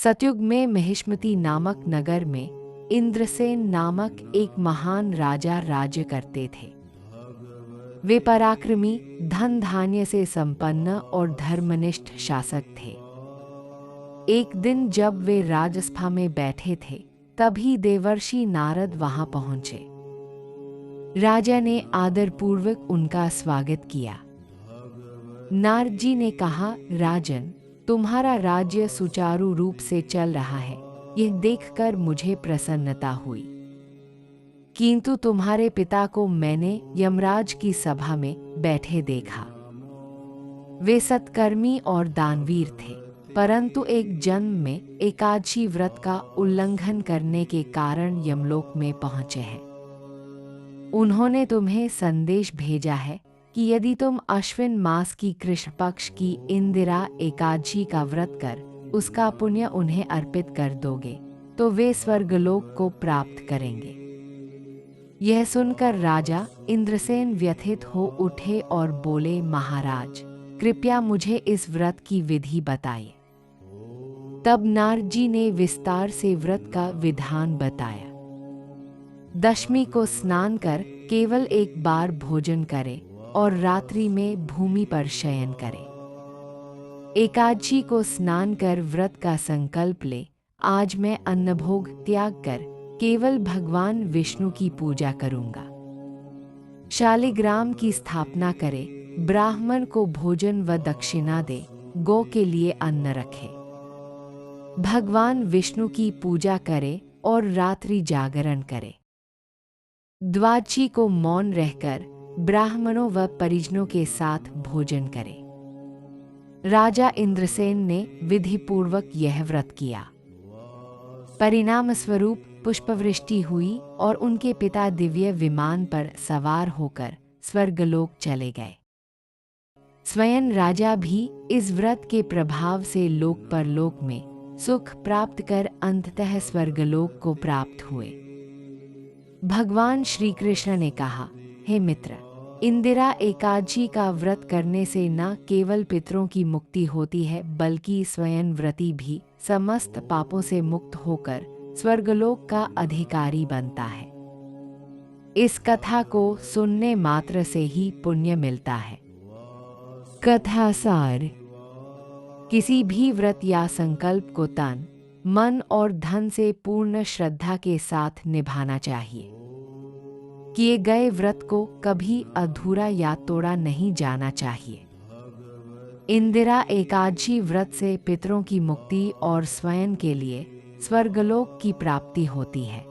सतयुग में महिष्मति नामक नगर में इंद्रसेन नामक एक महान राजा राज्य करते थे। वे पराक्रमी, धन धान्य से संपन्न और धर्मनिष्ठ शासक थे। एक दिन जब वे राजसभा में बैठे थे, तभी देवर्षि नारद वहां पहुंचे। राजा ने आदरपूर्वक उनका स्वागत किया। नारद जी ने कहा, राजन, तुम्हारा राज्य सुचारू रूप से चल रहा है, यह देखकर मुझे प्रसन्नता हुई। किंतु तुम्हारे पिता को मैंने यमराज की सभा में बैठे देखा। वे सत्कर्मी और दानवीर थे, परंतु एक जन्म में एकादशी व्रत का उल्लंघन करने के कारण यमलोक में पहुंचे हैं। उन्होंने तुम्हें संदेश भेजा है कि यदि तुम अश्विन मास की कृष्ण पक्ष की इंदिरा एकादशी का व्रत कर उसका पुण्य उन्हें अर्पित कर दोगे तो वे स्वर्गलोक को प्राप्त करेंगे। यह सुनकर राजा इंद्रसेन व्यथित हो उठे और बोले, महाराज, कृपया मुझे इस व्रत की विधि बताइए। तब नारद जी ने विस्तार से व्रत का विधान बताया। दशमी को स्नान कर केवल एक बार भोजन करे और रात्रि में भूमि पर शयन करे। एकादशी को स्नान कर व्रत का संकल्प ले, आज मैं अन्नभोग त्याग कर केवल भगवान विष्णु की पूजा करूंगा। शालिग्राम की स्थापना करे, ब्राह्मण को भोजन व दक्षिणा दे, गौ के लिए अन्न रखे, भगवान विष्णु की पूजा करे और रात्रि जागरण करे। द्वादशी को मौन रहकर ब्राह्मणों व परिजनों के साथ भोजन करे। राजा इंद्रसेन ने विधिपूर्वक यह व्रत किया। परिणाम स्वरूप पुष्पवृष्टि हुई और उनके पिता दिव्य विमान पर सवार होकर स्वर्गलोक चले गए। स्वयं राजा भी इस व्रत के प्रभाव से लोक परलोक में सुख प्राप्त कर अंततः स्वर्गलोक को प्राप्त हुए। भगवान श्री कृष्ण ने कहा, हे मित्र, इंदिरा एकादशी का व्रत करने से न केवल पितरों की मुक्ति होती है, बल्कि स्वयं व्रती भी समस्त पापों से मुक्त होकर स्वर्गलोक का अधिकारी बनता है। इस कथा को सुनने मात्र से ही पुण्य मिलता है। कथा सार: किसी भी व्रत या संकल्प को तन, मन और धन से पूर्ण श्रद्धा के साथ निभाना चाहिए। किए गए व्रत को कभी अधूरा या तोड़ा नहीं जाना चाहिए। इंदिरा एकादशी व्रत से पितरों की मुक्ति और स्वयं के लिए स्वर्गलोक की प्राप्ति होती है।